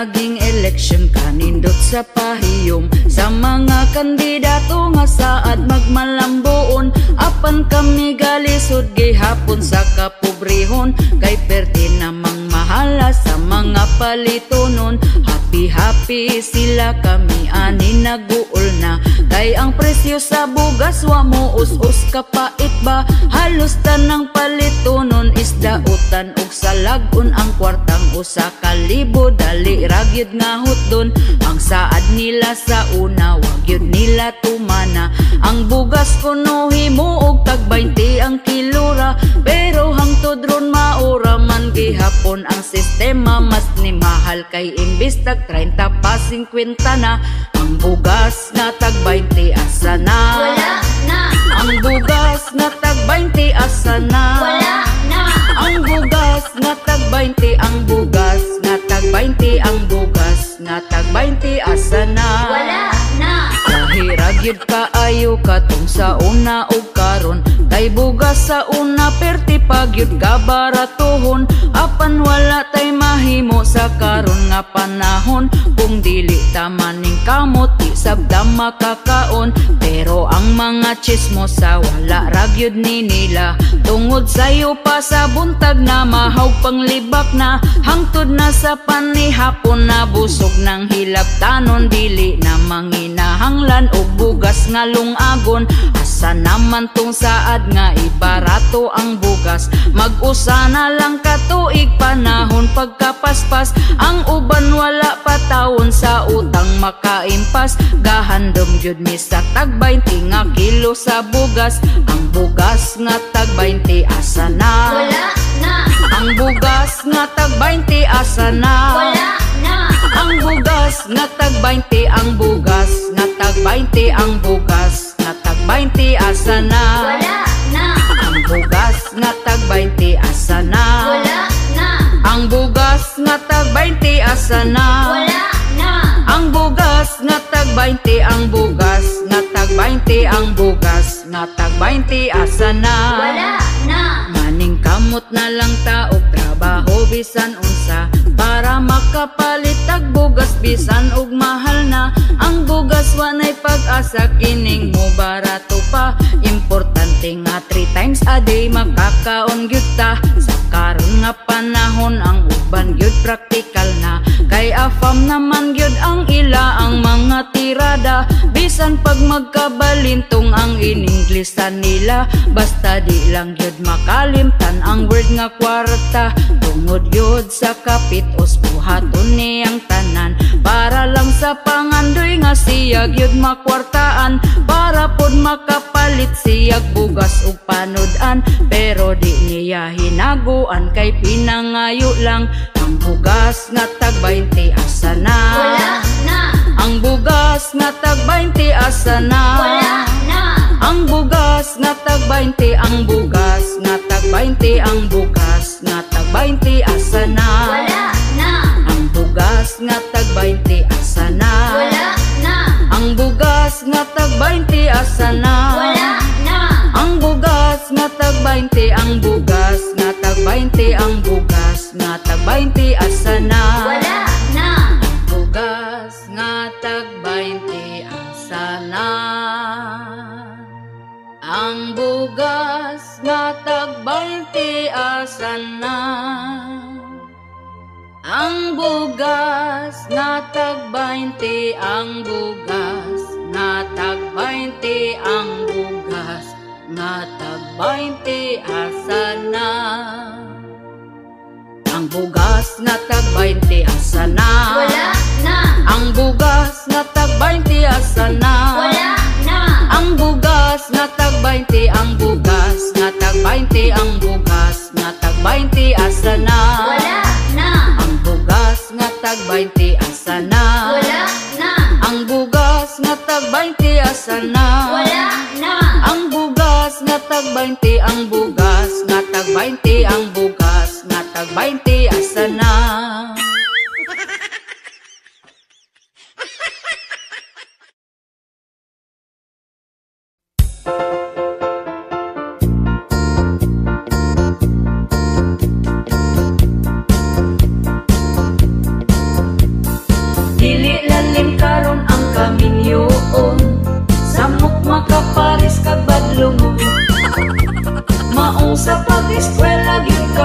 naging eleksyon kanindot sa pahiyom sa mga kandidato nga saad magmalambuon. Apan kami galisod gihapon sa kapobrehon, kay perti namang mahala sa mga palitonon. Happy sila kami ani naguol na, kay ang presyo sa bugas wa mo us-us kapait ba. Halos tanang palitonon isdautan ug salagon, ang kwartang usa ka libo dali ragyod nga hutdon. Ang saad nila sa una wag yun nila tumana, ang bugas kuno himo og tag 20 ang kilora. Pero hangtod ron maura man gihapon ang sistema, mas ni mahal kay imbis tag 30 pa 50 na. Ang bugas nga tag 20 asa na? Wala na. Ang bugas nga tag 20 asa na? Wala na. Ang bugas nga tag 20, ang bugas nga tag 20, ang bugas nga tag 20 asa na? Wala na. Kahirag yun kaayo katong sa una o karon, kay bugas sa una perti pagyud ka baratohon. Apan wala tay mahimo sa karon nga panahon, kung dili tamaning kamot di sabda makakaon. Pero ang mga chismosa wala ragyod ni nila, tungod sayo pa sa buntag na mahaw panglibak na. Hangtod na sa panihapon na busog ng hilabtanon, dili na manginahanglan og bugas nga lungagon. Asa naman tong saad nga ibarato ang bugas, mag-usa na lang katuig panahon pagkapaspas. Ang uban wala pa taon sa utang makaimpas, gahandom gyud mi sa tag 20 nga kilo sa bugas. Ang bugas nga tag 20 asa na? Wala na. Ang bugas nga tag 20 asa na? Wala na. Ang bugas nga tag 20, ang bugas nga tag 20, ang bugas nga tag 20 asa na? Wala na. Ang bugas nga tag 20 asa na? Wala na. Ang bugas nga tag 20 asa na? Wala na. Ang bugas nga tag 20, ang bugas nga tag 20, ang bugas nga tag 20 asa na? Wala na. Maning kamot na lang taog trabaho bisan unsa, para makapalit tag bugas bisan og mahal na. Ang bugas wanay pag-asa kining mo barato pa, importante nga 3 times a day makakaon gyud ta. Sa karon nga panahon ang uban gyud praktikal na, kay afam naman gyud ang ila ang mga tirada. Bisan pag magkabalintong ang ininglesan nila, basta di lang gyud makalimtan ang word nga kwarta. Tungod gyud sa kapitos buhaton niyang tanan, para lang sa pangandoy nga siya gyud makwartaan, para pod makapalit siyag bugas ug panodan. Pero di niya hinaguan kay pinangayo lang. Ang bugas nga tag 20 asa na? Wala na. Ang bugas nga tag 20 asa na? Wala na. Ang bugas nga tag 20, ang bugas nga tag 20, ang bugas nga tag 20 asa na? Wala na. Ang bugas nga tag 20 asa na? Wala na. Ang bugas nga tag 20 asa na? Wala na. Ang bugas nga tag 20, ang bugas nga tag 20, ang bugas nga tag 20 asa na? Wala na. Ang bugas nga tag 20 asa na? Ang bugas nga tag 20 asa na? Ang bugas nga tag 20, ang bugas nga tag 20, ang bugas nga tag 20 asa na? Ang bugas nga tag 20 asa na? Wala na. Ang bugas nga tag 20 asa na? Wala na. Ang bugas nga tag 20, ang bugas nga tag 20, ang bugas nga tag 20 asa na? Wala na. Ang bugas nga tag 20 asa na? Wala na. Ang bugas nga tag 20 asa na? Wala na. Ang bugas nga tag 20, ang bugas nga tag 20, ang bugas nga tag 20 asa na?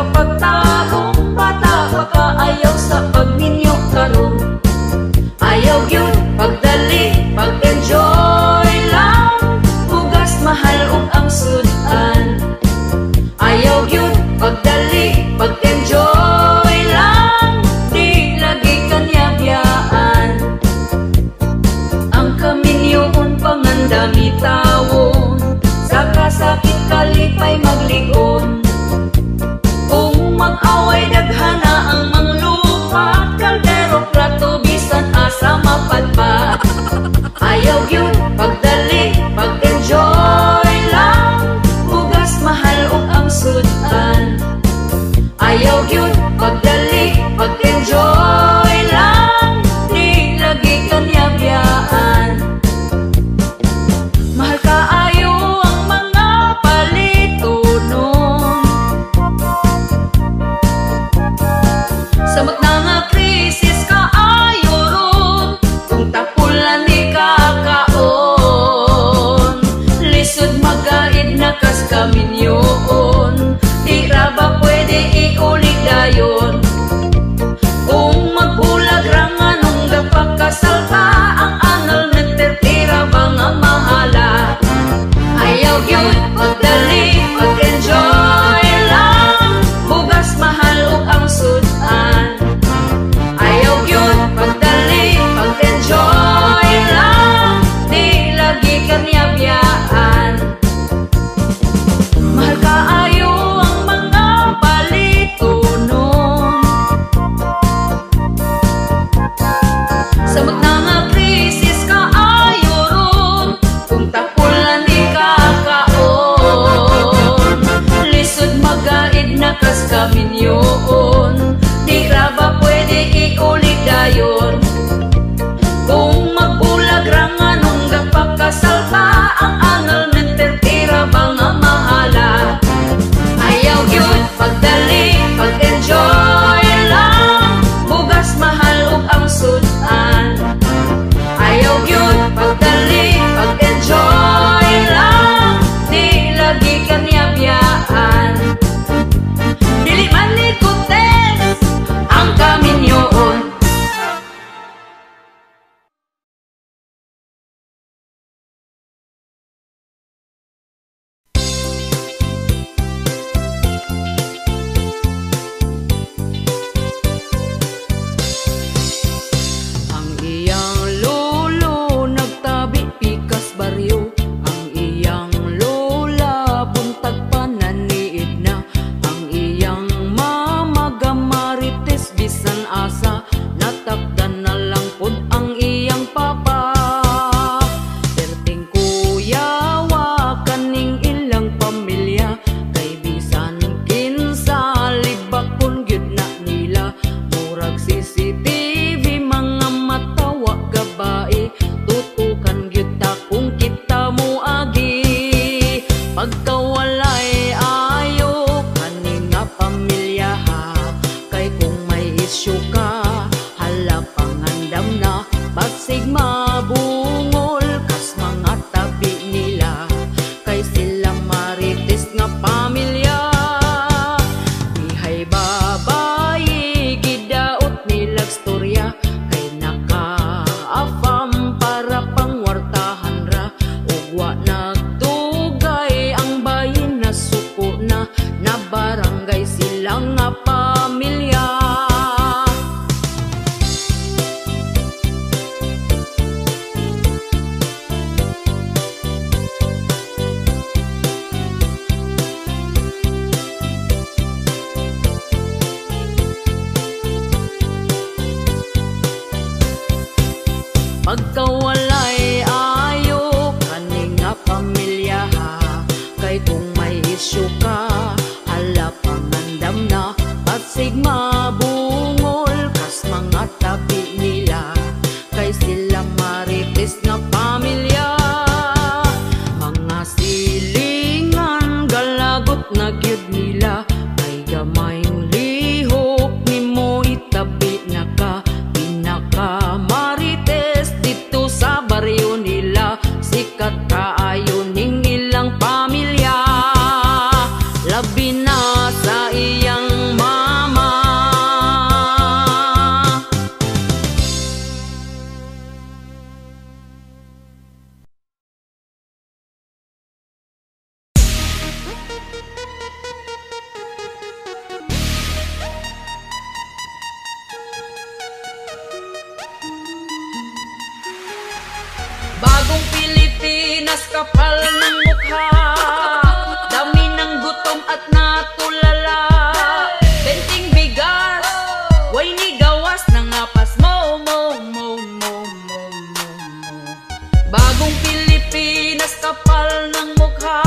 pagtabong bata pa ka ayaw sa pagminyo karon. Ayaw gyud pagdali, pag-enjoy lang, bugas mahal ug ang sudan. Ayaw gyud pagdali, pag-enjoy lang, di lagi kanyabiyaan. Ang kaminyoon pangandami tawon, sa kasakit kalipay magligon. Kung mag-away daghana ang manglupa, kaldero plato bisan asa mapadpad. Ayaw gyud pagdali, pag-enjoy lang, bugas mahal ug ang sudan. Ayaw gyud pagdali, pag-enjoy lang, di lagi kanyabiyaan. Mahal kaayo ang mga palitonon, samot na nga krisis kaayo ron, kung tapulan di kakaon. Lisod magaid na kas kaminyoon, di ra ba pwede iulig dayon. Kung magbulag ra nga nung gapakasal ka, ang anal nagtitira ba nga mahala. Ayaw gyud pagdali, pag-enjoy lang, bugas mahal ug ang sudan. Ayaw gyud pagdali, pag-enjoy lang, di lagi kanyabiyaan. Mahal kaayo ang mga palitonon, samot na nga krisis kaayo ron, kung tapulan di kakaon. Lisod magaid na kas kaminyoon, di ra ba pwede iulig dayon. Kung magbulag ra nga nung gapakasal ka, ang anal nagtitira ba nga mahala. Ayaw gyud pagdali, pag-enjoy lang, bugas mahal ug ang sudan. Ayaw gyud pagdali, pag-enjoy lang, di lagi kanyabiyaan. Dili man ni kutes ang kaminyoon. Ang iyang lolo nagtabi pikas baryo, ang iyang lola buntag pananiid na, ang iyang mama gamarites bisan asa, natakdan na lang pud ang iyang papa. Perting kuyawa kaning ilang pamilya, kay bisan kinsa libakon gyud na nila. Murag CCTV mga matawa gabae, tutukan gyud ta kung kita mo agi. Pagkawalay ayo kaning nga pamilya ha, kay kung may isyu ka, hala pangandam na, basig mabungol kas mga tabi nila, kay sila marites nga pamilya. Ihay babayi gidaot nilag storya, kay naka-afam para pangwartahan ra, ug wa nagtugay ang bayin na suko na barangay sila nga pamilya. Pagkawalay ayo kaning nga pamilya ha, kay kung may isyu ka, hala pangandam na, basig mabungol kas mga tabi nila, kay sila marites nga pamilya. Mga silingan galagot na gyud nila, kay gamayng lihok nimo itabi na ka, pinaka marites dito sa Pilipinas, kapal ng mukha, dami ng gutom at natulala. Benting bigas, way ni gawas, nangapas mo, mo, mo, mo, mo, mo. Bagong Pilipinas, kapal ng mukha,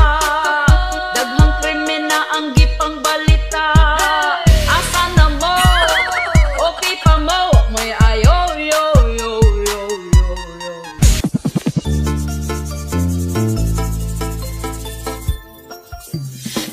daghang krimen na ang gipang balita. Asa na mo, okay pa mo, may ayo, yo, yo, yo, yo, yo.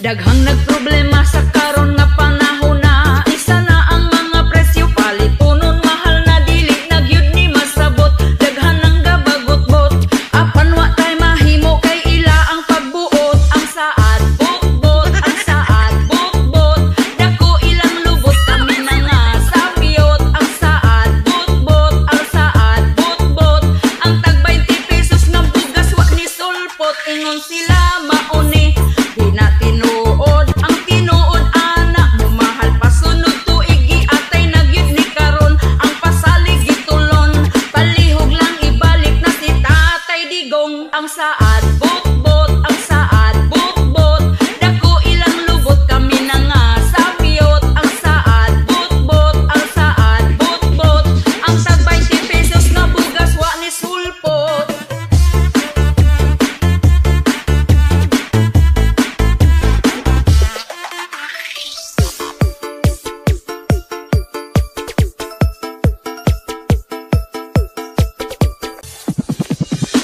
Daghang nagproblema sa karon nga panahon na, isa na ang mga presyo palitunon, mahal na dili nagyud ni masabot. Daghan ang gabagot-bot, apan wa tay mahimo kay ila ang pagbuot. Ang saad bukbot, ang saad bukbot, dako ilang lubot kami na nga sapiyot. Ang saad bukbot, ang saad bukbot, ang tag 20 pesos nga bugas wa ni sulpot. Ingon sila mauni, di na tinuod ang tinuod ana, mumahal pa sunod tuig giatay nagyud ni karon. Ang pasalig gitulon, palihog lang ibalik na si Tatay Digong. Ang saad bukbot, ang saad bukbot, dako ilang lubot kami na nga sapiyot. Ang saad bukbot, ang saad bukbot, ang tag 20 pesos nga bugas wa ni sulpot.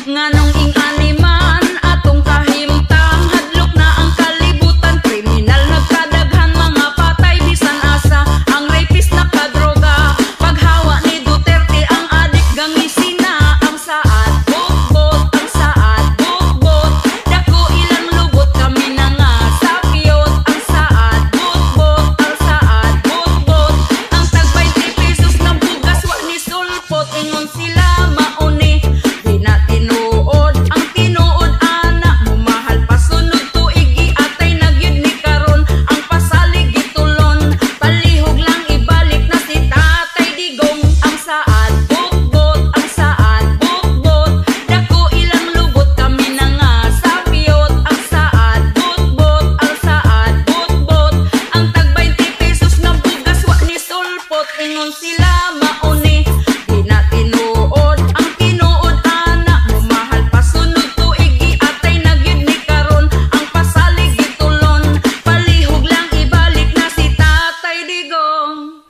Nganong ing animan atong kahimtang, hadlok na ang kalibutan, kriminal nagkadaghan, mga patay bisan asa, ang rapist nakadroga, paghawa ni Duterte ang adik gangisina. Ang saad bukbot, ang saad bukbot, dako ilang lubot kami na nga sapiyot. Ang saad bukbot, ang saad bukbot, ang tag 20 pesos na bugas wa ni sulpot. Ingon sila mauni, di na tinuod ang tinuod ana, mumahal pa sunod tuig giatay nagyud ni karon. Ang pasalig gitulon, palihog lang ibalik na si Tatay Digong. Ang saad bukbot, ang saad bukbot, dako ilang lubot kami na nga sapiyot. Ang saad bukbot, ang saad bukbot, ang tag 20 pesos na bugas wa ni sulpot. Ingon sila mauni, di na tinuod ang tinuod ana, mumahal pa sunod tuig giatay nagyud ni karon. Ang pasalig gitulon, palihog lang ibalik na si Tatay Digong.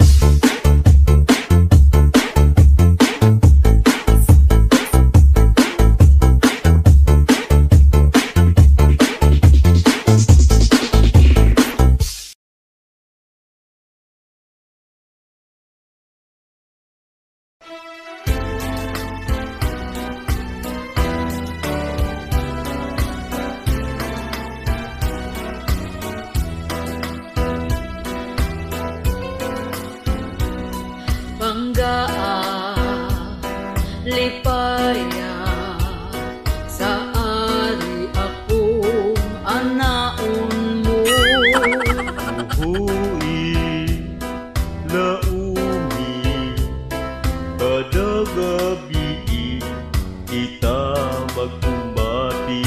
Banggaan, lipaya, sa ari akong anaon mo. Uhui, laumi, kada gabi kita magkumbati.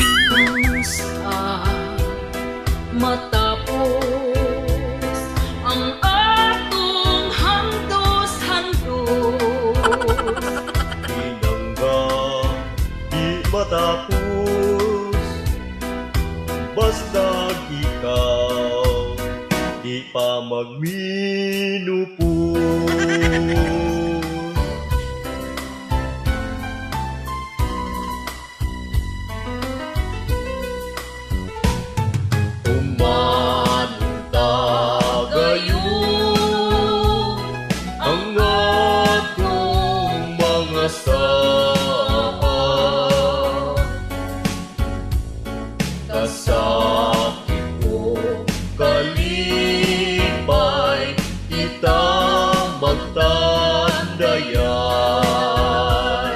Sa matapos ang atong hantos-hantos, Pinangga, di matapos, basta ikaw, di pa magminupos. Umanta gayon ang atong mga saad, kasakit ko kalipay, kita magtandayan.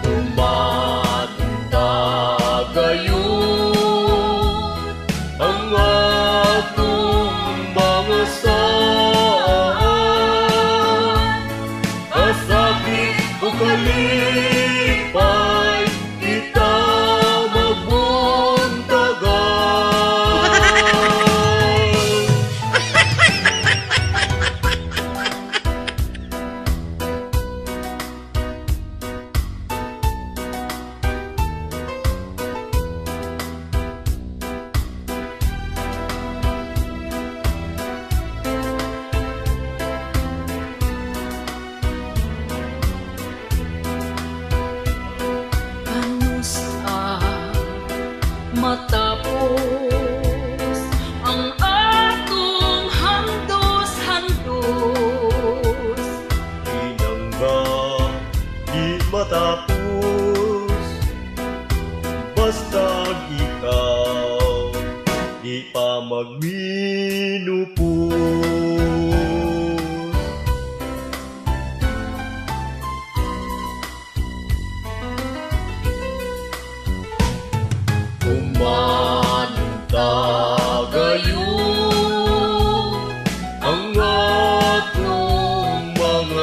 Umanta gayon ang atong mga saad, kasakit ko kalipay,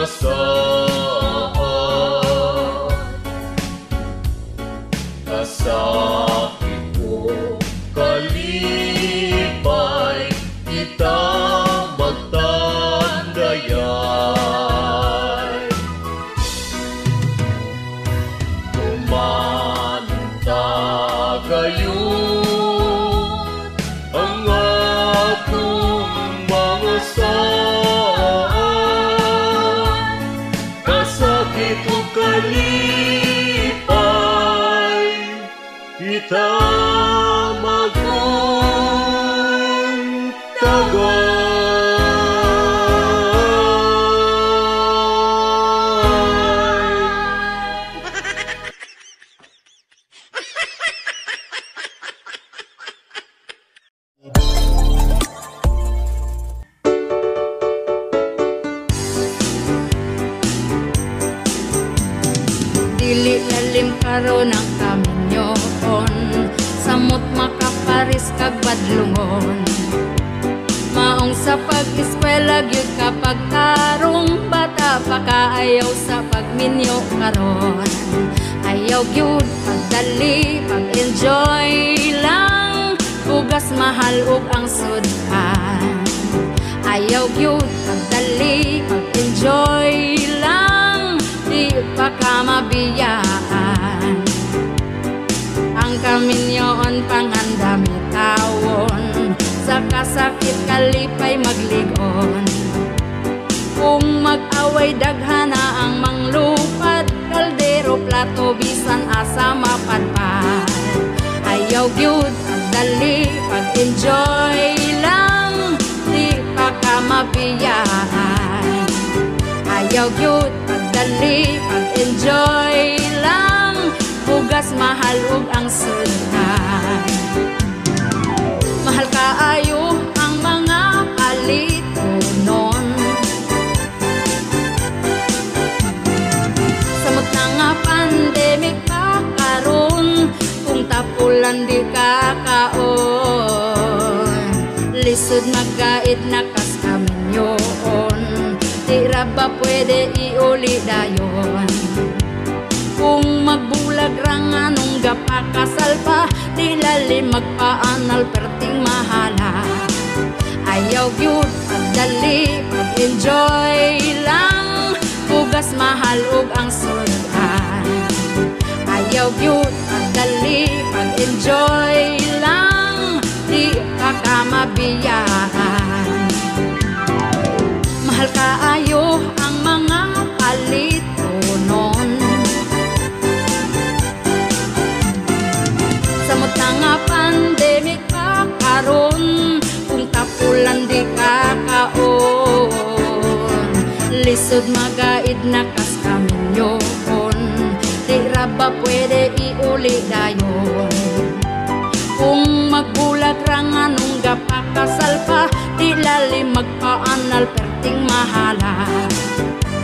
saan kasakit ko kalipay kita magtandayay. Kumanta kayo ang atong mga saan kasakit ko kalipay kita Dili lalim karon ang kaminyoon, samot makaparis kag badlungon. Maong sa pag-eskwela gyud kapag tarong bata pa kaayaw sa pagminyo karon. Ayaw gyud pagdali, pag-enjoy lang, bugas mahal ug ang sudan. Ayaw gyud pagdali, pag-enjoy lang, di pa ka mabiyaan. Ang kaminyoon pangandami tawon, sa kasakit kalipay magligon. Kung mag-away daghana ang manglupad, kaldero plato bisan asa mapadpad. Ayaw gyud pagdali, pag-enjoy lang, di pa ka mabiyaan. Ayaw gyud pagdali, pag-enjoy lang, bugas mahal ug ang sudan. Mahal kaayo ang mga palitonon, samot na nga pandemic pa karon, kung tapulan di kakaon. Lisod magkait na kas kaminyoon, di ra ba pwede iuli dayon. Kung magbulag rang anong gapakasal pa, di lalim magpaanal perting mahala. Ayaw gyud pagdali, pag-enjoy lang, bugas mahal ug ang sudan. Ayaw gyud pagdali, pag-enjoy lang, di pa ka mabiyaan. Mahal kaayo ang mga palitonon, samot na nga pandemic pa karon, kung tapulan di kakaon. Lisod magaid na kas kaminyoon, di ra ba pwede iuli dayon. Kung magbulag rang anong gapakasal pa, di lalim magpaanal perting mahala.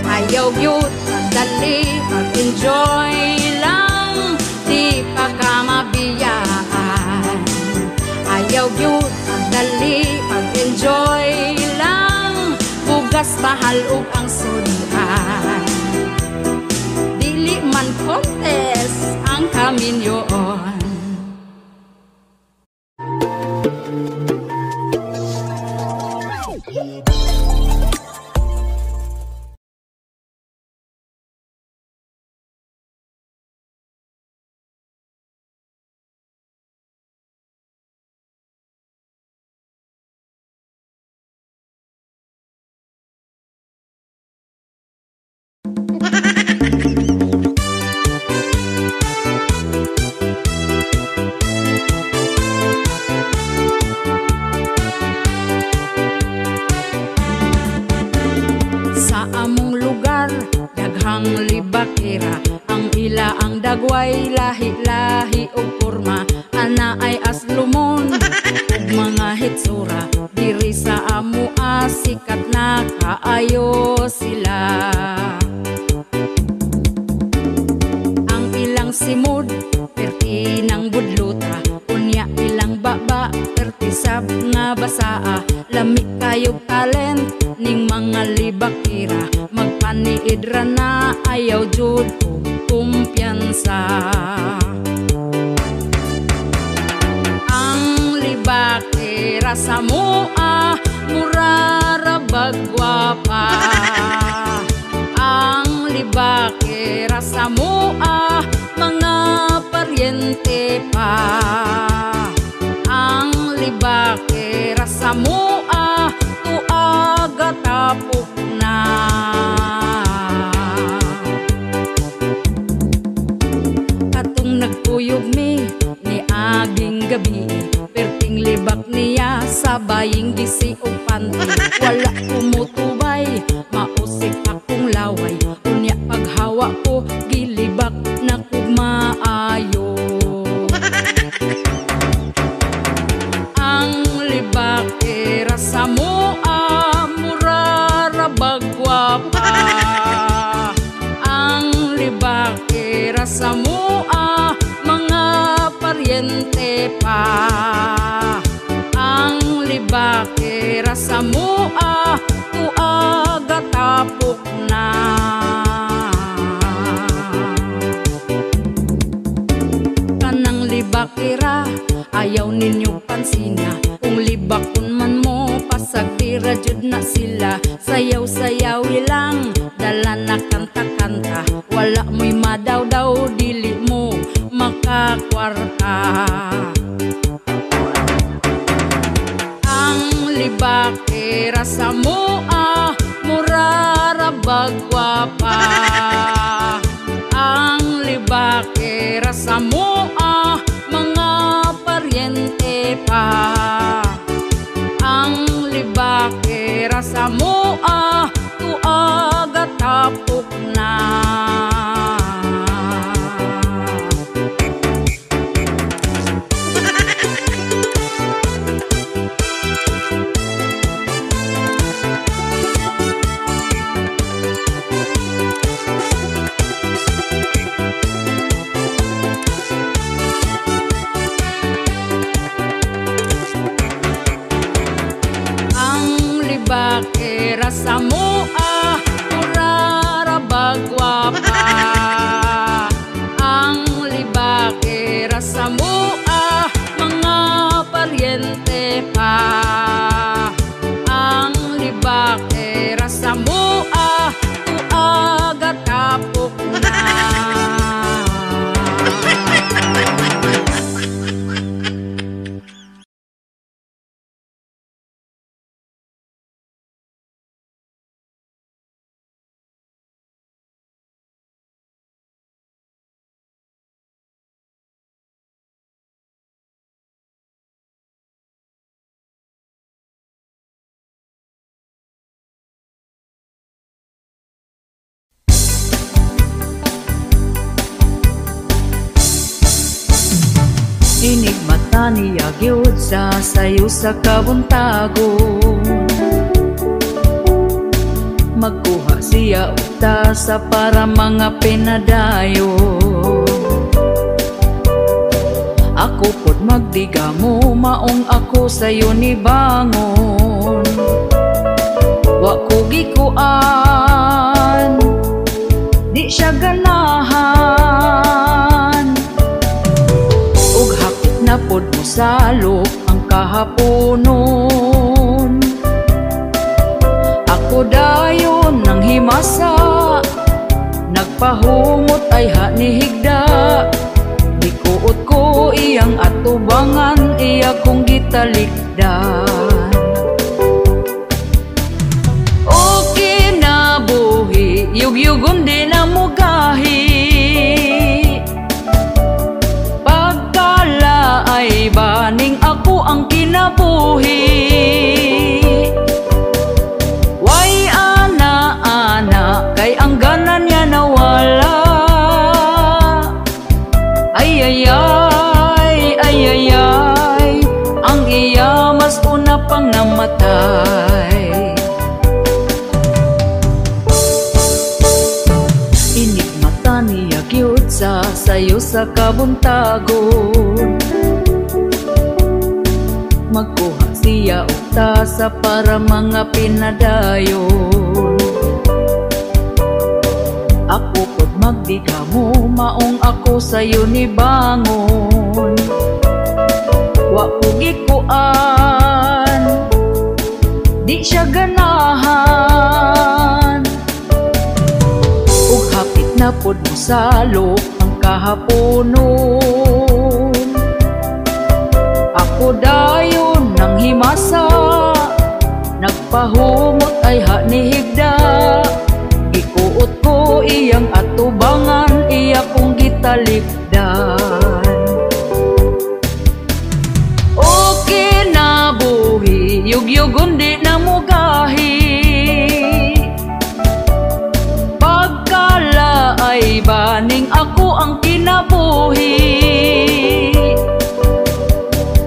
Ayaw gyud pagdali, pag-enjoy lang, di pa ka mabiyaan. Ayaw gyud pagdali, pag-enjoy lang, bugas mahal ug ang sudan. Dili man contest ang kaminyoon. Libakira ang ila ang dagway, lahi-lahi o porma, ana ay aslumon ug mga hitsura. Diri sa amua sikat na kaayo sila. Ang ilang simud perti ng budluta, unya ilang baba perti sab nga basaa. Lami kayog talent ning mga libakira, magpaniidra na ayaw jud og kumpiyansa. Ang libakira sa mua mura bagwapa. Ang libakira sa mua mga paryente pa. Ang libakira sa mua tuaga tapok na. Katong nagpuyog mi ni aging gabi, perting libak niya sa baying gisi o panty. Wala kumutubay, mausik akong laway. Unya paghawa ko, gilibak na kumaayo. Ang libakira sa mua mura bagwapa. Ang libakira sa mua mga paryente pa. Ang libakira sa mua tuaga tapok na. Kanang libakira ayaw ninyo pansina. Kung libakon man mo pasagtira jud na sila. Sayaw-sayaw ilang dala na kanta-kanta. Wala mo'y madaw-daw dili mo makakwarta. Ang libakira sa mua mura bagwapa. Ang libakira sa mua mga paryente pa. Ang libakira sa mua tuaga tapok na. Libakira sa mua mura bagwapa. Ang libakira sa mua mga paryente pa. Ang libakira sa mua tuaga tapok na. Inig mata niya gyud sa sayo sa kabuntagon. Magkuha siya og tasa para mga pinadayo. Ako pod magdiga mo maong ako sayo ni bangon. Wa ko gikuan, di siya ganahan. Ug hapit na pod mo salok ang kahaponon. Ako dayon nang himasa, nagpahumot ay hanihigda. Dikuot ko iyang atubangan, iya kong gitalikdan. O kinabuhi, yugyugon din ang mugahi. Pagkala ay baning ako ang kinabuhi. Way ana-ana, kay ang ganan niya nawala. Ay, ang iya mas una pang namatay. Inig mata niya gyud sa sayo sa kabuntagon. Magkuha siya og tasa para mga pinadayon. Ako pud magdika mo, maong ako sayo ni bangon. Wa ko gikuan, di siya ganahan. Ug hapit na pud mo salok ang kahaponon. Ako dayon nang himasa, nagpahumot ay hanihigda. Gikuot ko iyang atubangan, iya kong gitalikdan. Okay na buhi, yugyugon di na mugahi. Pagkala ay baning ako ang kinabuhi.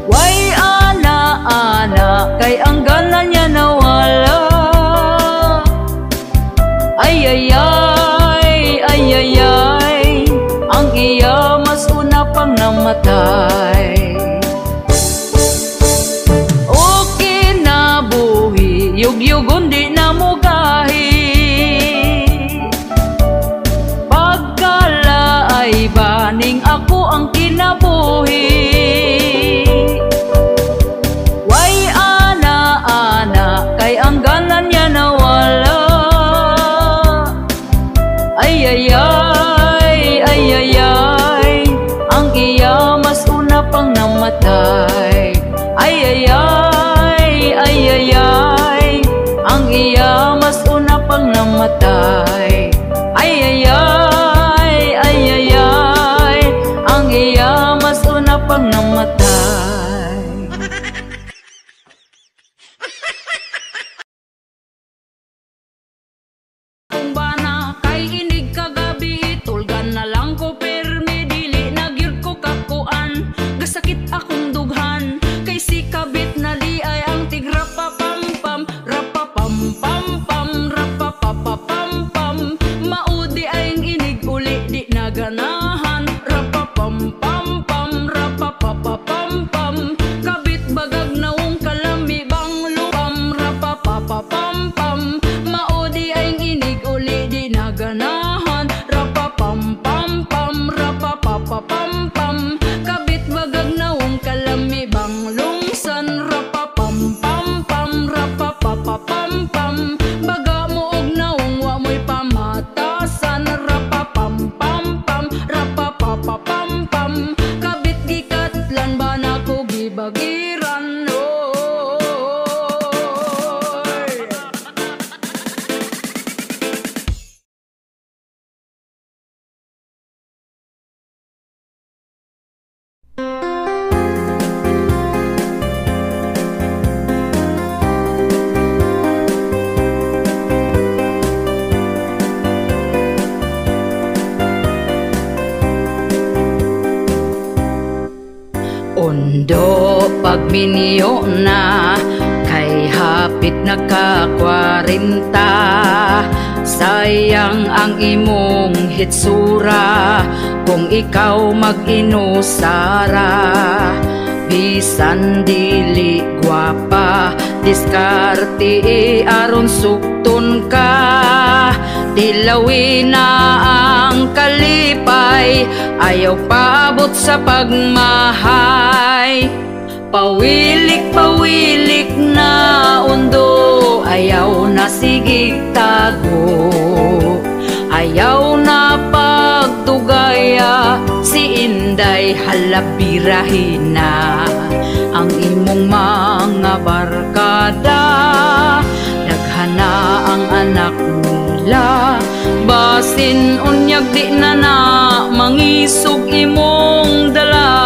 Way ana-ana, kay ang gana niya nawala. Ay ay ay, ay ay ay, ang iya mas una pang namatay. Okay na buhi, yugyugon di na mugahi. Pagkala ay baning ako ang kinabuhi. Way ana-ana, kay ang gana niya nawala. Ay ay ay, ay ay ay, ang iya mas una pang namatay. Ay ay ay, ay ay ay, ang iya mas una pang namatay. Ay ay ay, ay ay ay, ang iya mas una pang namatay. Kung bana kay inig kagabi, tulgan na lang ko permi, dili na gyud ko kakuan. Gasakit akong dughan, kay si kabit na di ay ang tigra pa pam pam, rapa pam pam pam, rapa pa pa pam pam. Maudi ay ang inig uli di na ganahan, rapa pam pam pam, rapa pa pa pam pam. Kabit bagag naong kalami bang lupam, rapa pa pa pam pam. Maudi ay ang inig uli di na ganahan, rapa pam pam pam, rapa pa pa pam pam. Kabit bagag naong kalami bang lungsan, rapa pam pam pam, rapa pa pa pam pam. Baga mo og naong wa mo'y pamatasan, rapa pam pam pam, rapa pa pa pam pam. Kabit gikatlan ba na ko gibagiran, oy. Ondo pagminyo na, kay hapit na ka 40. Sayang ang imong hitsura, kung ikaw mag-inusara. Bisan dili gwapa, diskarte aron sukton ka. Dilawin na ang kalipay, ayaw paabot sa pagmahay. Pawilik-pawilik na undo, ayaw na sigig tago. Ayaw na pagtugaya, si Inday halabirahin na. Ang imong mga barkada, daghana ang anak nila. Basin unyag di na na, mangisog imong dala.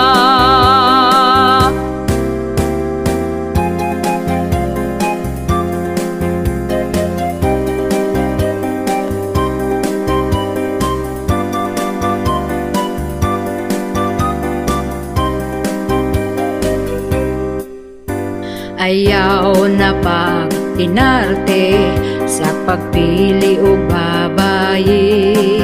Ayaw na pag-inarte sa pagpili o babayi.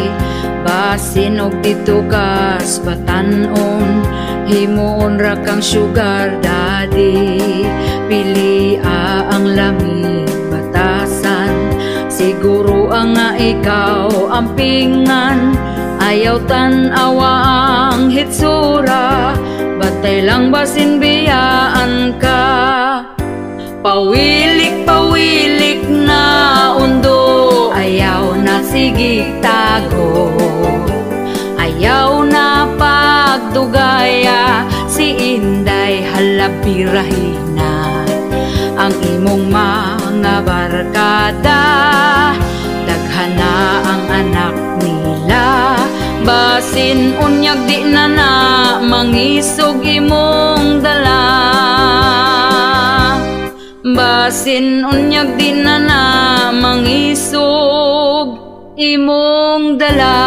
Basin og dito kas batanon, Himuon ra kang sugar daddy, pilia ang lamig batasan. Siguro ang nga ikaw ang pingan, ayaw tan-awa ang hitsura, batay lang basin biyaan ka. Pawilik-pawilik na undo, ayaw na sigig tago, ayaw na pagdugaya. Si Inday halabirahina ang imong mga barkada, daghana ang anak nila. Basin unyag di na na mangisog imong dala, basin unyag di na na mangisog imong dala.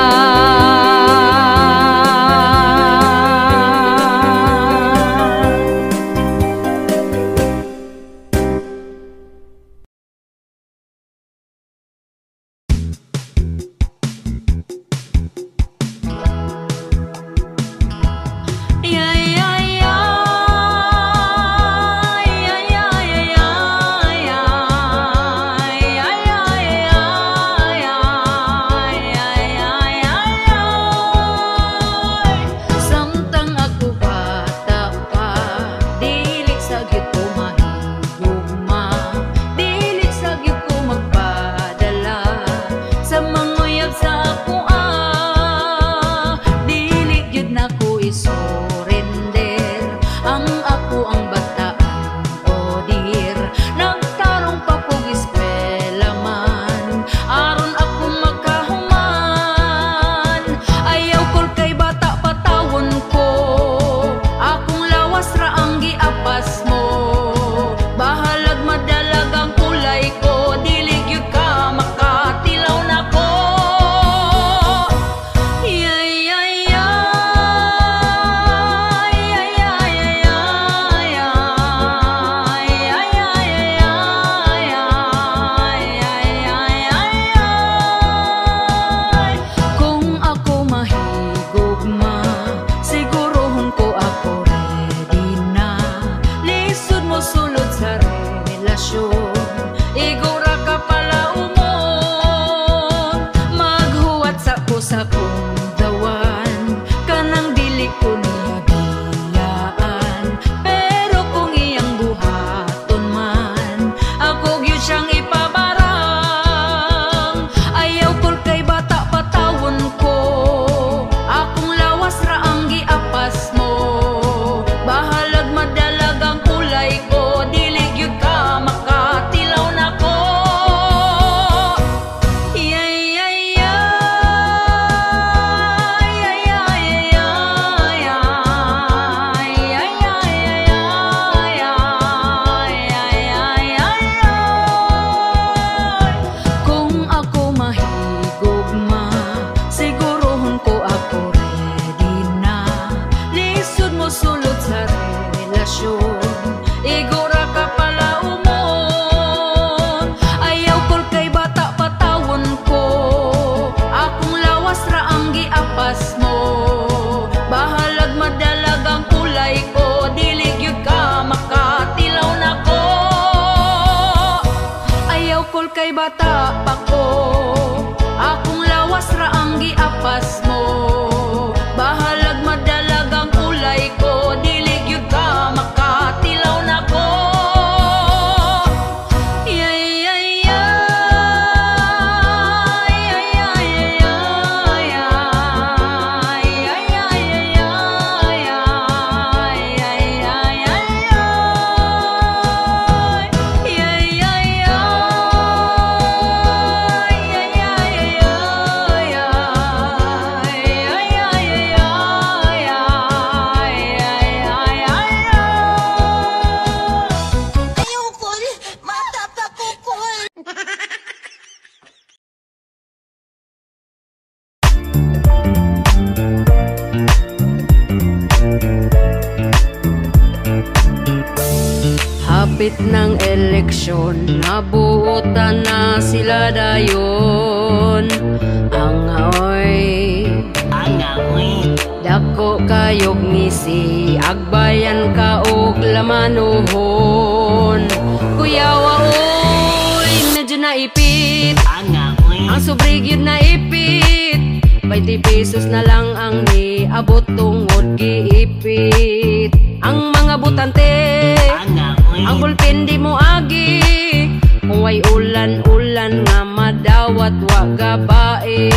Kay bata pa ko, akong lawas ra ang giapas mo. Bahalag madalag ang kulay ko, dili gyud ka makatilaw na ko. Hapit ng eleksyon, nabuutan na sila dayon. Ang aoy Dako kayog ngisi, agbayan ka og lamanuhon. Kuyawa oy, medyo naipit. Ang sobrigid na ipit, 20 pesos na lang ang niabot tungod giipit. Ang mga butante, ang bulpen di mo agi. Kung way ulan-ulan nga madawat wa gabae.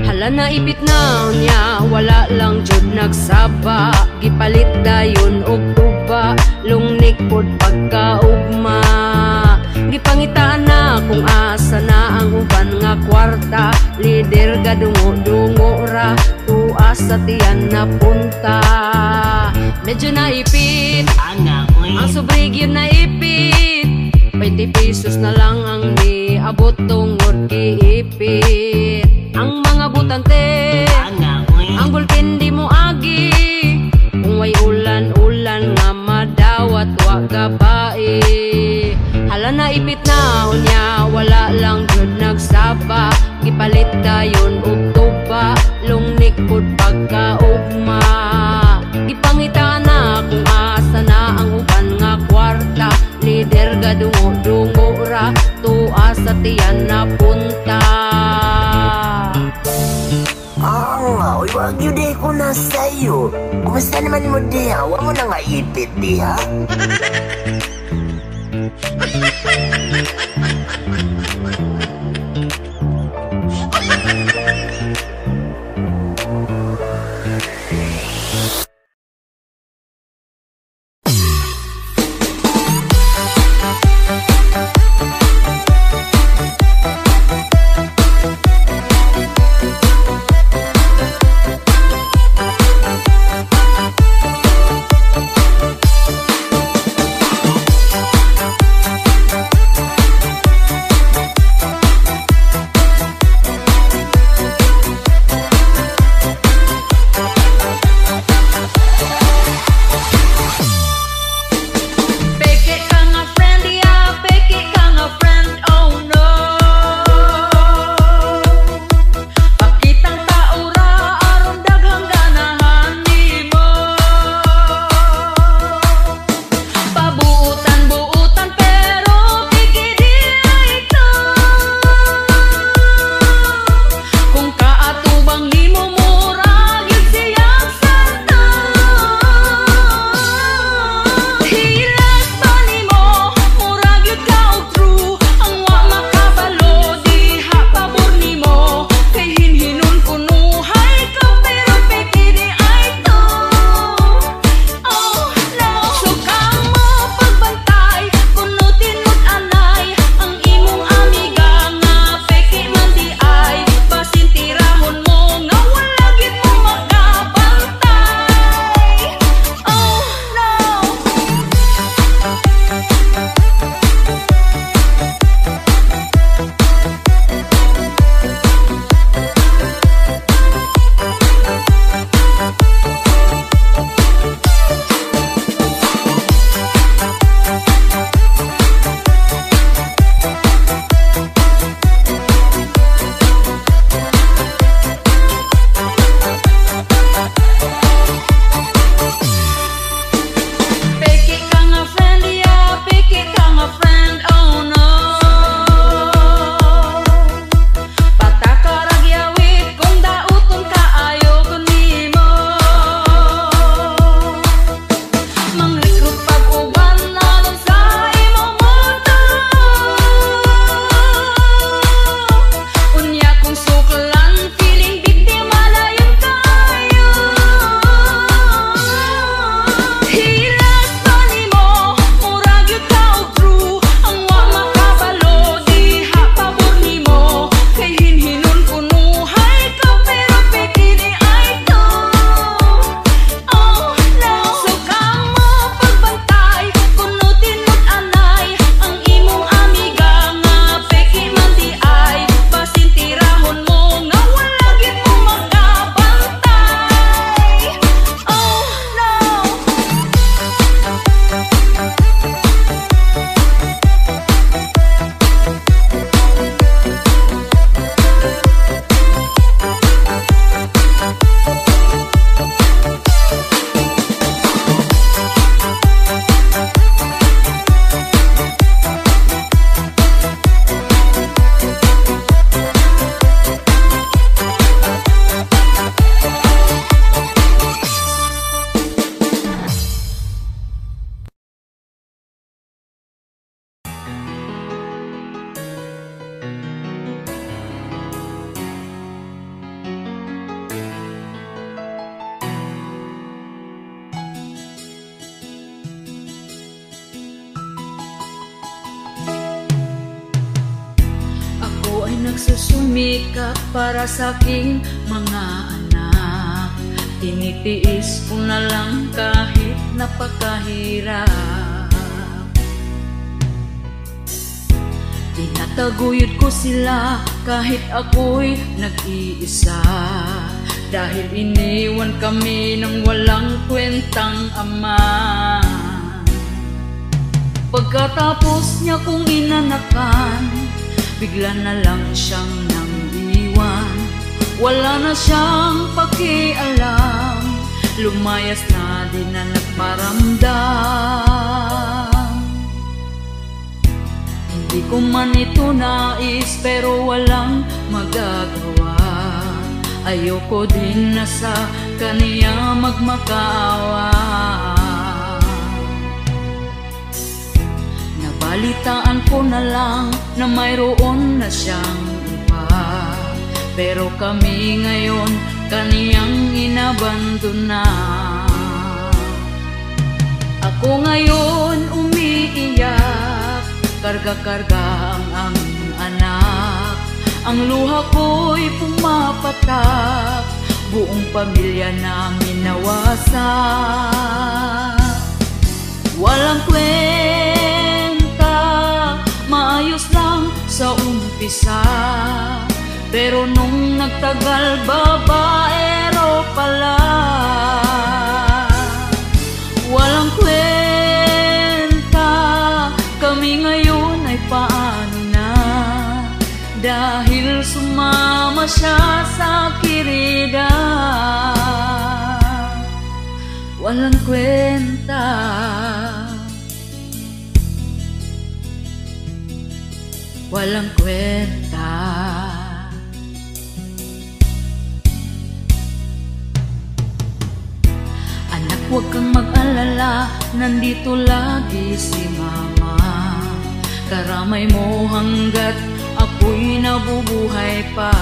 Hala na ipit na niya, wala lang jud nagsaba. Gipalit dayon og tuba, lungnik pod pagkaugma. Gipangitaan na kung asa na ang uban nga kwarta. Lider gadungo-dungo ra, tuas sa tiyan na punta. Medyo naipit, ang sobrigid na ipit. 20 pesos na lang ang niabot tungod giipit. Ang mga butante, ang bulpen di mo agi. Kung way ulan-ulan nga madawat wa gabae. Hala na ipit na unya, wala lang jud nagsaba. Gipalit dayon og tuba, lungnik pod pagkaugma. Gipangita na kung asa na ang uban nga kwarta. Lider gadungo-dungo ra, tuas sa tiyan na punta. Uy, wag yun di ko na sa'yo. Kumusta naman mo diha? Huwag mo na nga ipit diha. nagsusumikap para sa aking mga anak. Tinitiis ko na lang kahit napakahirap. Tinataguyod ko sila kahit ako'y nag-iisa, dahil iniwan kami ng walang kwentang ama. Pagkatapos niya kong inanakan, bigla na lang siyang nang-iwan. Wala na siyang pakialam, lumayas na din na nagparamdam. Hindi ko man ito nais pero walang magagawa. Ayoko din na sa kaniya magmakaawa. Balitaan ko na lang na mayroon na siyang iba, pero kami ngayon kaniyang inabandona. Ako ngayon umiiyak, karga-karga ang aming anak. Ang luha ko'y pumapatak, buong pamilya namin nawasak. Walang kwenta, maayos lang sa umpisa, pero nung nagtagal babaero pala. Walang kwenta, kami ngayon ay paano na, dahil sumama siya sa kirida. Walang kwenta, walang kwenta. Anak, huwag kang mag-alala, nandito lagi si mama. Karamay mo hanggat ako'y nabubuhay pa.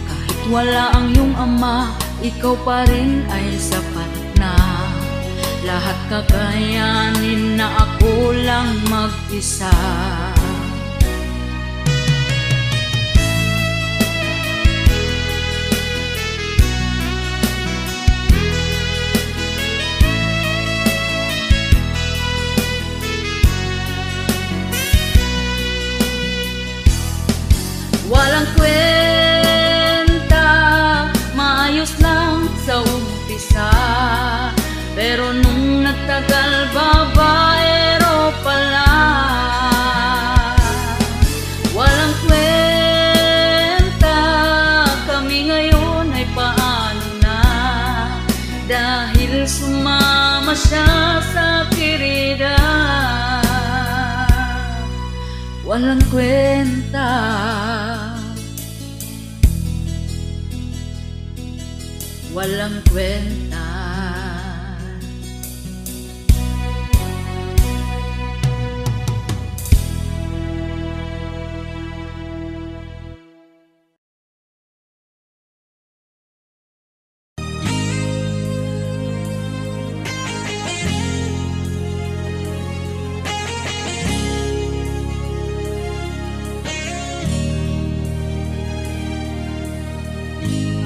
Kahit wala ang iyong ama, ikaw pa rin ay sapat na. Lahat kakayanin na ako lang mag-isa. Walang kwenta, maayos lang sa umpisa, pero nung nagtagal babaero pala. Walang kwenta, kami ngayon ay paano na, dahil sumama siya sa kirida. Walang kwenta, walang kwenta.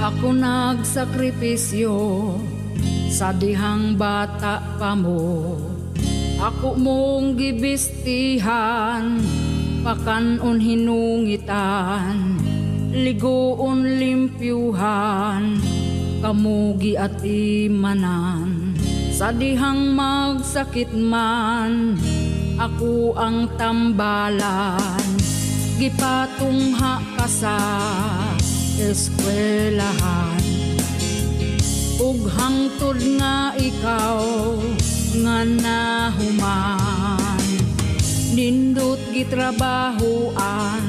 Ako nagsakripisyo sa dihang bata pa mo. Ako mong gibistihan, pakanon hinungitan, ligoon limpyuhan, kamugi at imanan. Sa dihang magsakit man, ako ang tambalan, gipatungha ka sa eskwelahan. Ug hangtod nga ikaw nga nahuman, nindot gitrabahoan,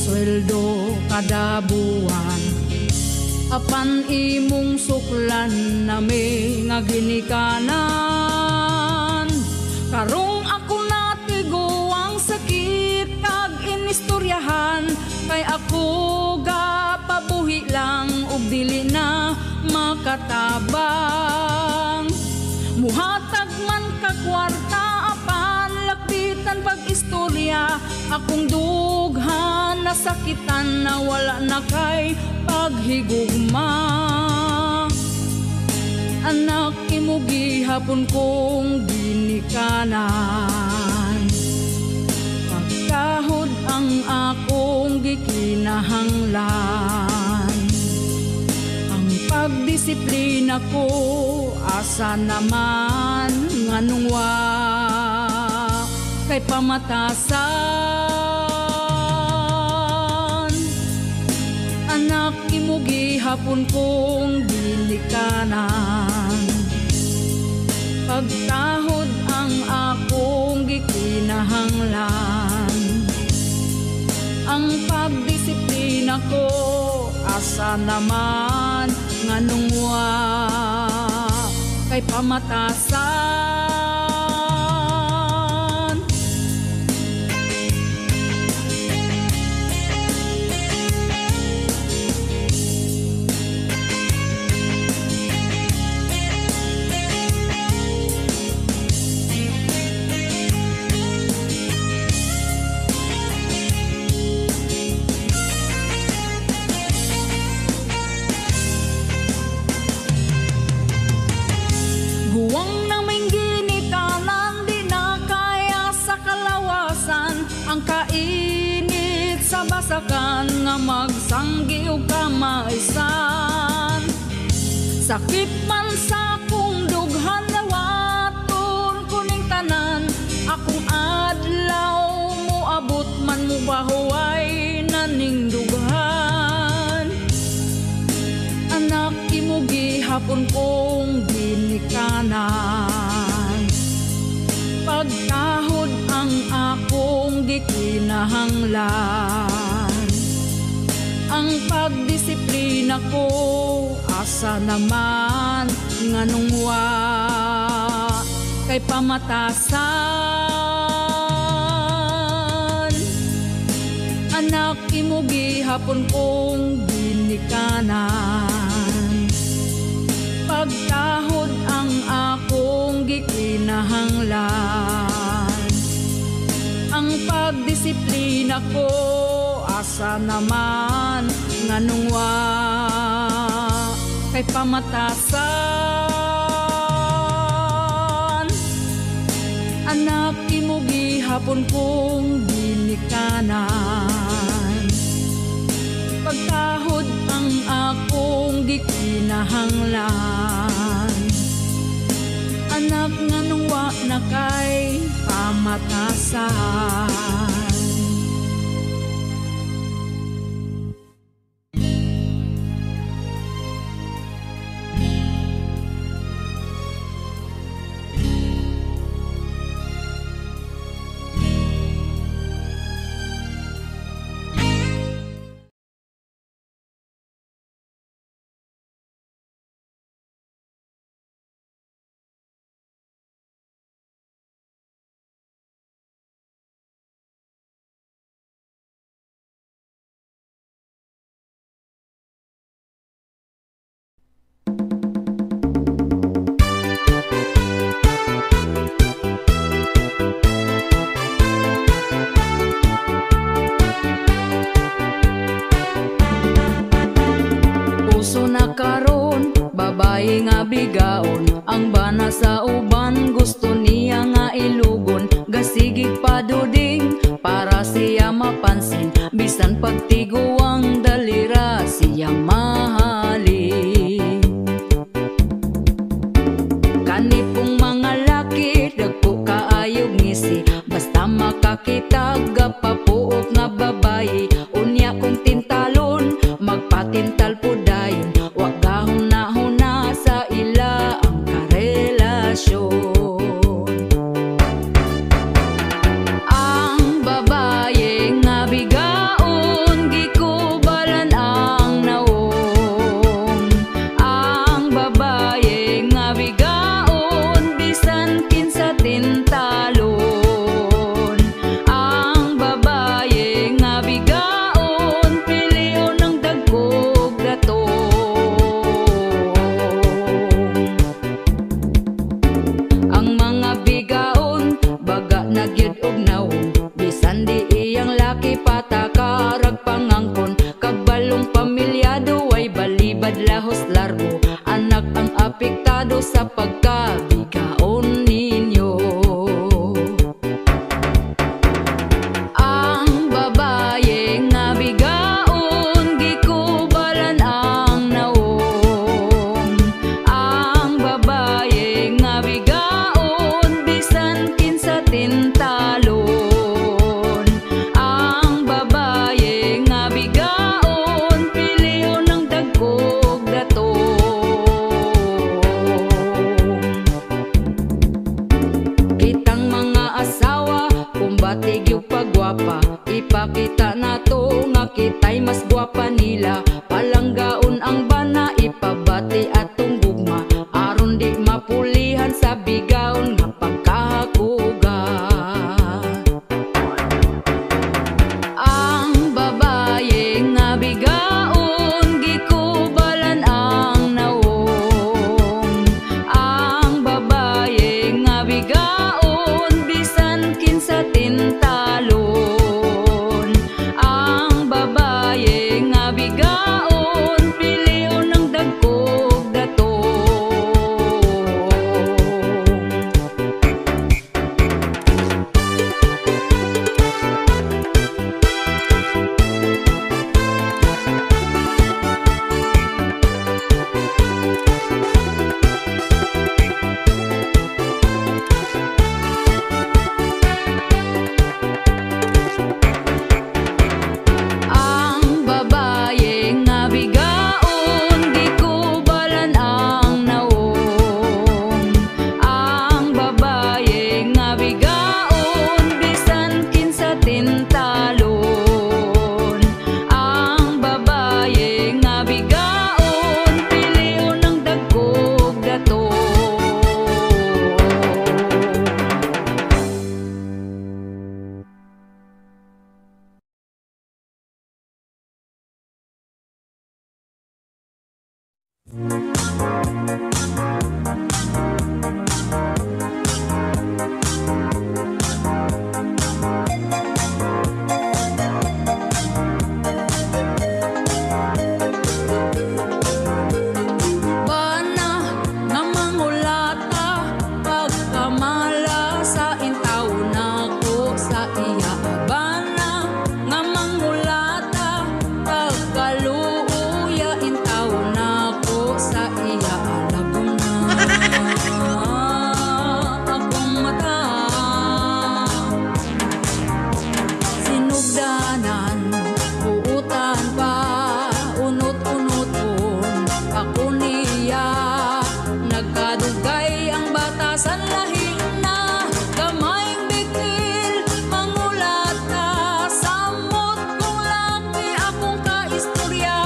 sweldo kada buwan. Apan imong suklan nami nga ginikanan. Karong ako natigo ang sakit kag inistoryahan, kay ako pabuhi lang ug dili na makatabang. Muhatag man ka kwarta apan lakbitan pag-istorya, akong dughan nasakitan na wala na kay paghigugma. Anak imo gihapon kong ginikanan, pagkahod ang akong gikinahanglan. Ang pagdisiplina ko asa naman nganong wa kay pamatasan. Anak imo gihapon kong ginikanan, pagtahod ang akong gikinahanglan. Ang pagdisiplina ko asa naman nganong wa kay pamatasan. Guwang naming ginikanan, di na kaya sa kalawasan. Ang kainit sa basakan nga magsanggi o kamaysan. Sakit man sa kong dughan na waton kuning tanan. Akong adlaw mo abot man mo bahuay naning dughan. Anak imo gihapon kong ginikanan, pagtahod ang akong gikinahanglan. Ang pagdisiplina ko asa naman nganong wa kay pamatasan. Anak imo gihapon kong ginikanan, pagtahod ang akong gikinahanglan. Ang pagdisiplina ko asa naman nganong wa kay pamatasan. Anak imo gihapon kong ginikanan, pagtahod ang akong gikinahanglan. Anak nganong wa na kay pamatasan. Babae nga bigaon, ang bana sa uban, gusto niya nga ilugon. Gasigig paduding para siya mapansin, bisan pagtiguang dalira siya mahalin. Kanipong mga laki, dagpo kaayog ngisi, basta makakitag papuok nga babae. Unya kong tintalon, magpatintal po dayon, wag gahon na sa ila ang karelasyon. Ang babae nga bigaon, gikubalan ang naong. Ang babae nga bigaon, bisan kinsa tintalon. Ang babae dili gyud pagwapa. Ipakita nato nga kita'y mas gwapa nila. Palanggaon ang bana, ipabati atong gugma. Aron di mapulihan sa bigaon nga pagkahakuga. Ang babaye nga bigaon, gikubalan ang nawong. Ang babaye nga bigaon, bisan kinsa tintalon. Ang babaye nga bigaon, pilion ng dagkog datong. Ang babaye nga bigaon, gikubalan ang nawong. Ang babaye nga bigaon, bisan kinsa tintalon. Ang babaye nga bigaon, pilion ng dagkog datong. Bana nga mangulata, pagkamala sa intaw nako sa iya. Bana nga mangulata, pagkaluuya intaw nako sa iya. Alagom na akong mata, sinugdanan, buutan pa, unot-unoton ako niya. Nagkadugay ang batasan lahi na, gamayng bigil mangulata. Samot kong laki akong kaistorya,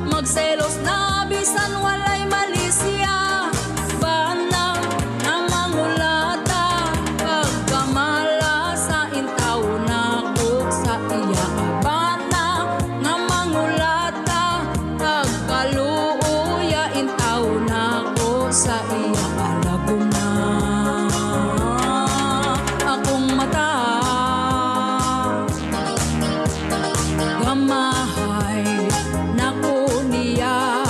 magselos na bisan walay malisya. Bana nga mangulata, pagkamala sa intaw nako sa iya. Bana nga mangulata, pagkaluuya intaw nako sa iya. Alagom na akong mata, gamahay nako niya.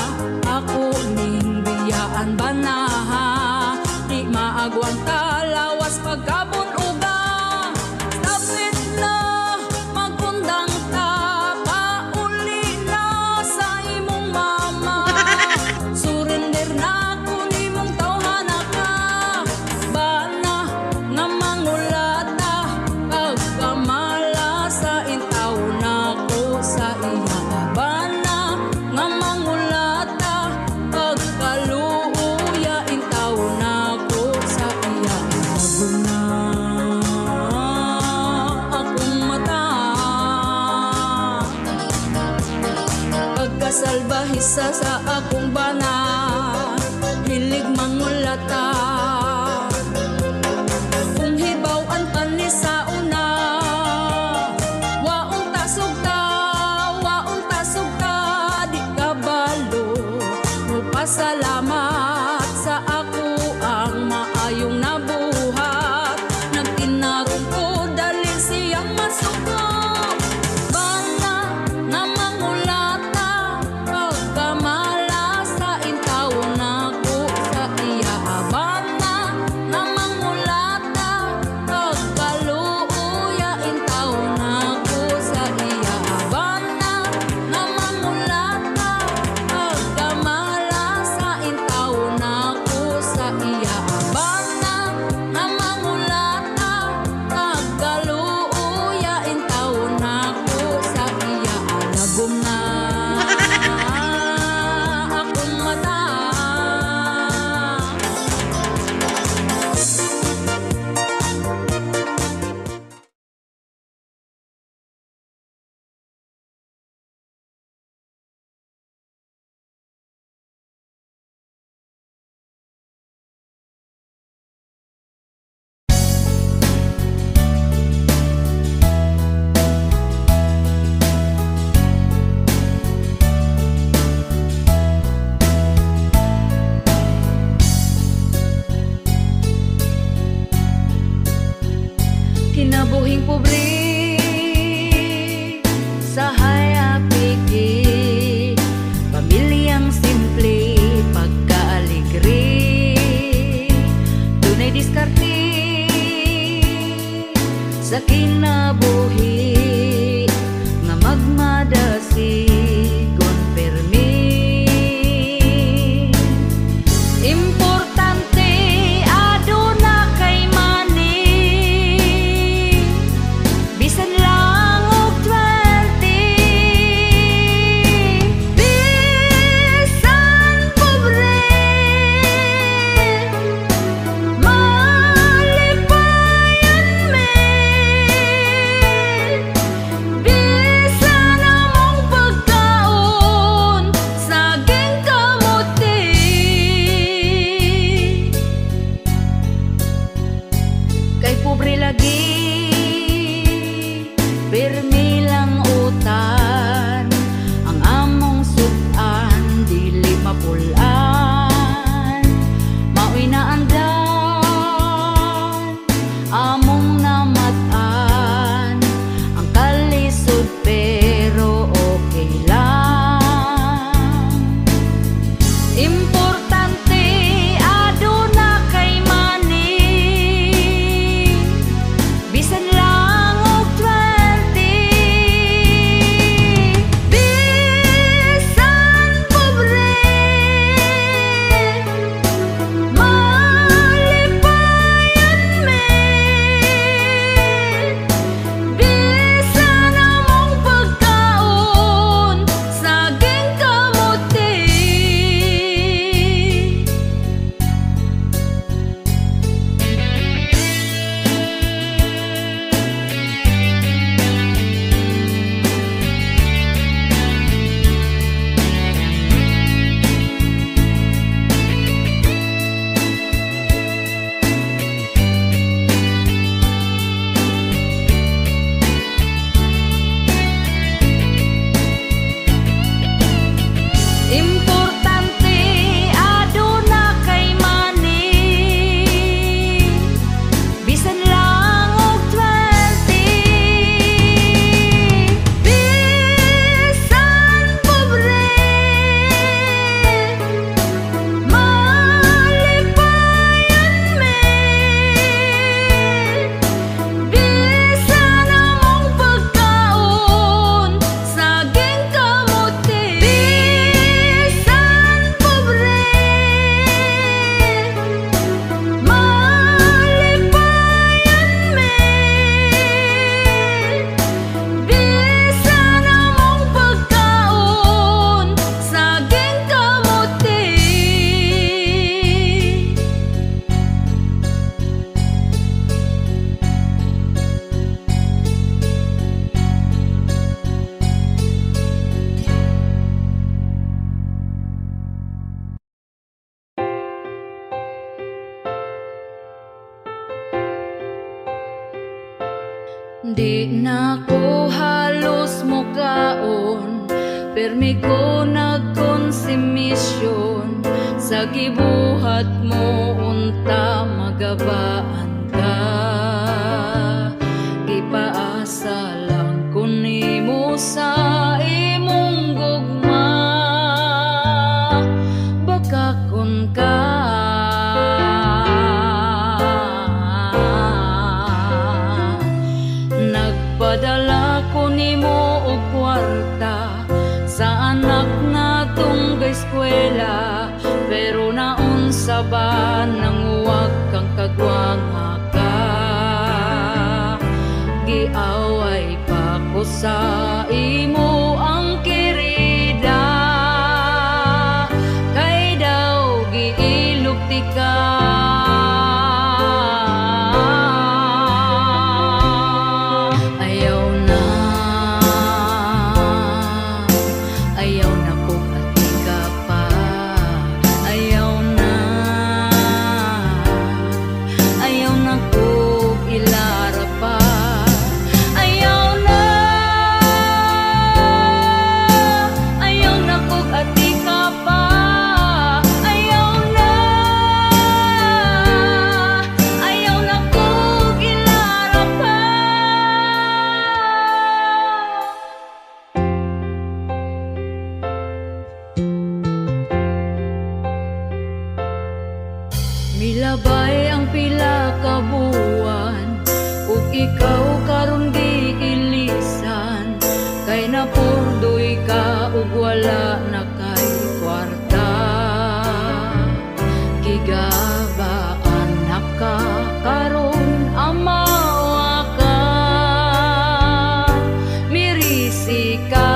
Ako ning biyaan banaha, di maagwang talawas pagkabon uga. Stapit na magkundang ta, pauli na sa imong mama. Surrender na ko nimong tawhana ka. Bana nga mangulata, pagkamala sa intaw nako sa iya. Bana nga mangulata, pagkaluuya intaw nako sa iya. Alagom na akong mata, pagkasalbahisa sa akong bana, hilig mangulata. Kung hibaw-an pa ni sa una, waong tasog ta, di kabalo. Pasalamat sa ako ang maayong nabuhat. Nagtinarong ko dalil siyang masuko. Bana nga mangulata, pagkamala Di na ko halos mukaon, permi ko nagkonsumisyon. Sa gibuhat mo unta magabaan ka. Gipaasa lang ko nimo sa imong gugma, baka kun ka nagpadala ko nimo og kwarta sa anak natong eskwela, pero naunsa ba nang huwag kang kagwanga ka? Giaway pa ko sa imo ang kirida, kay daw giilugti ka. Milabay ang pila ka buwan, ug ikaw karon giilisan, kay napurdoy ka ug wala na kay kwarta. Gigabaan na ka karon amawa ka, mirisi ka.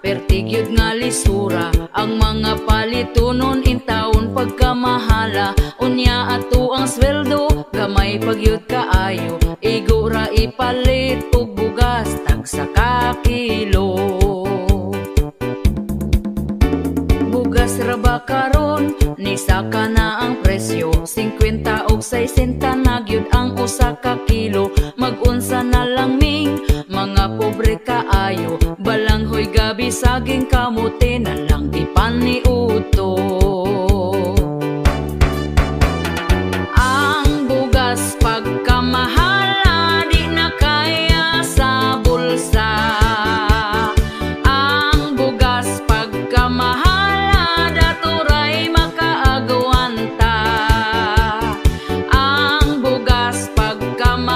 Pertigyod nga lisura ang mga palitunon in taon pagkamahala. Unya ato ang sweldo gamay pagyud kaayo, igura ipalit og bugas tagsa ka kilo. Bugas ra ba karon ni saka na ang presyo, 50 og 60 na gyud ang usa ka kilo. Mag-unsa na lang ming mga pobre kaayo, balanghoy gabi saging kamote na lang ipaniuto. Ang bugas pagkamahala di na kaya sa bulsa. Ang bugas pagkamahala daturay makaagwanta. Ang bugas pagkamahala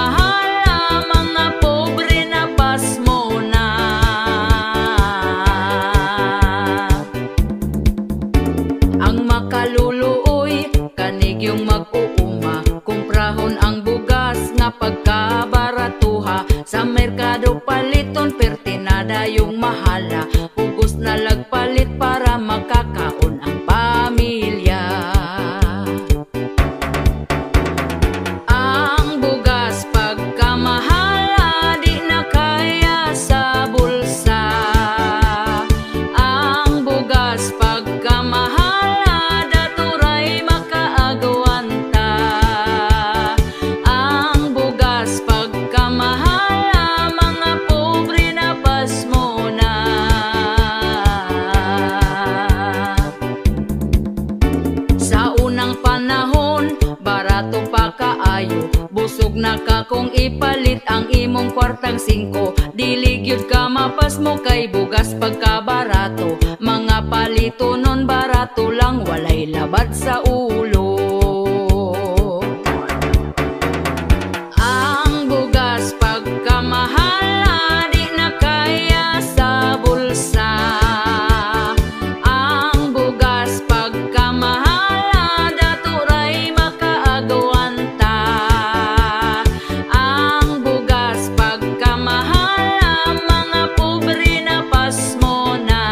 mapalit ang imong kwartang 5. Dili gyud ka mapas mo kay bugas pagkabarato. Mga palito nun barato lang, walay labad sa ulo. Ang bugas pagkamahal di na kaya sa bulsa. Ang bugas pagkamahal daturay makaagawanta. Ang bugas pagkamahal mga pobre na pas mo na.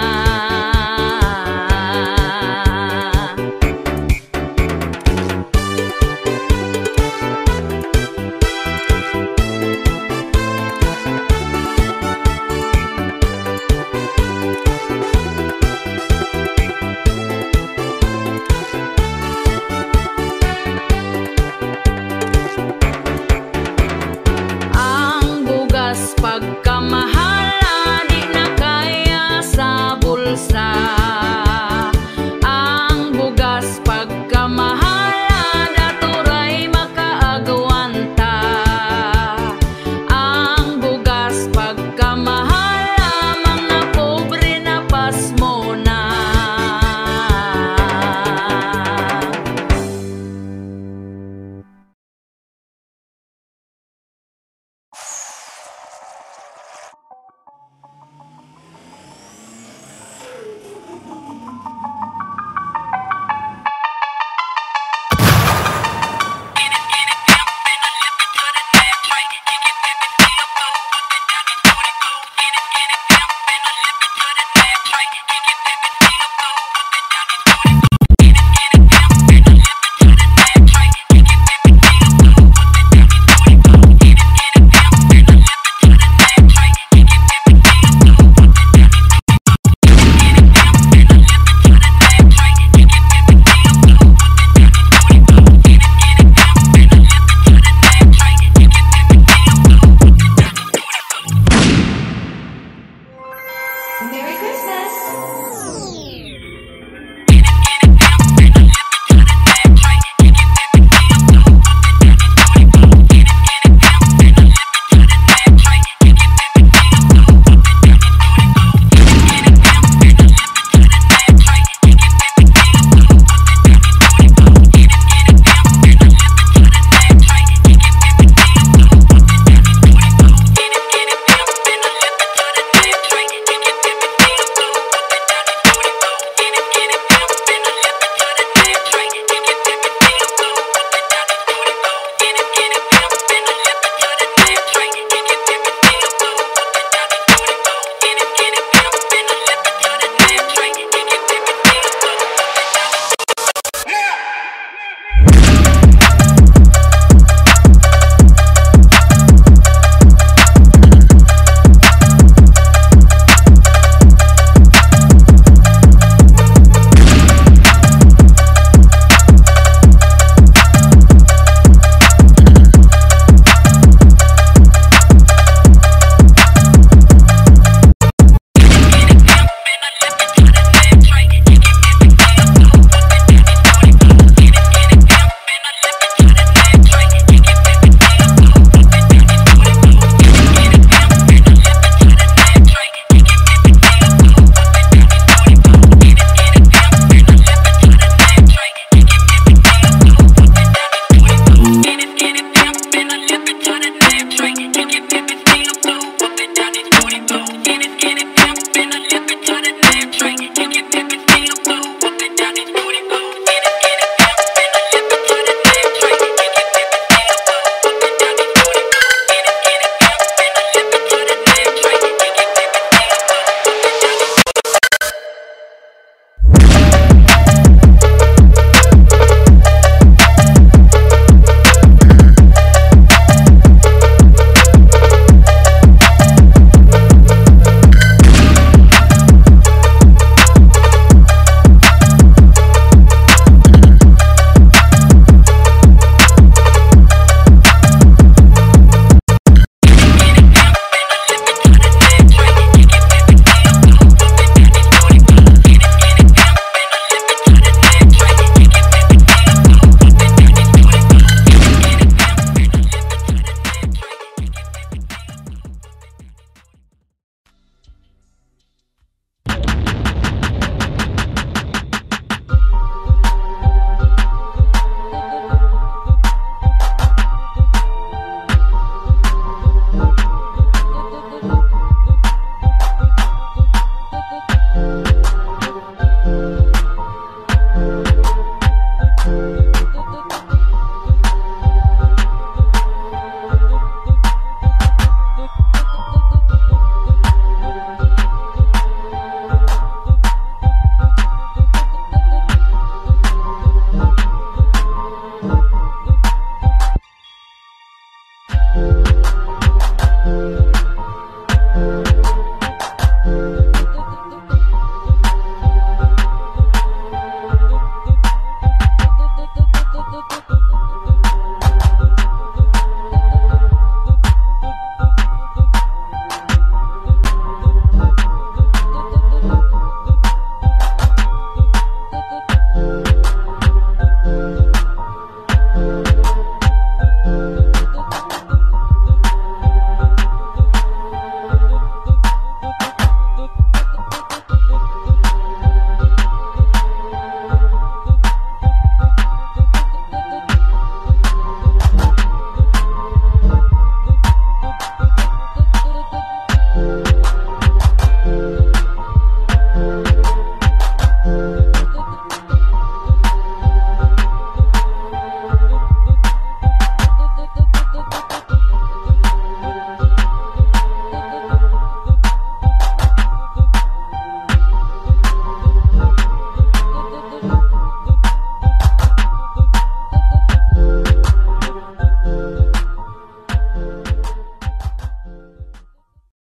Ang bugas pag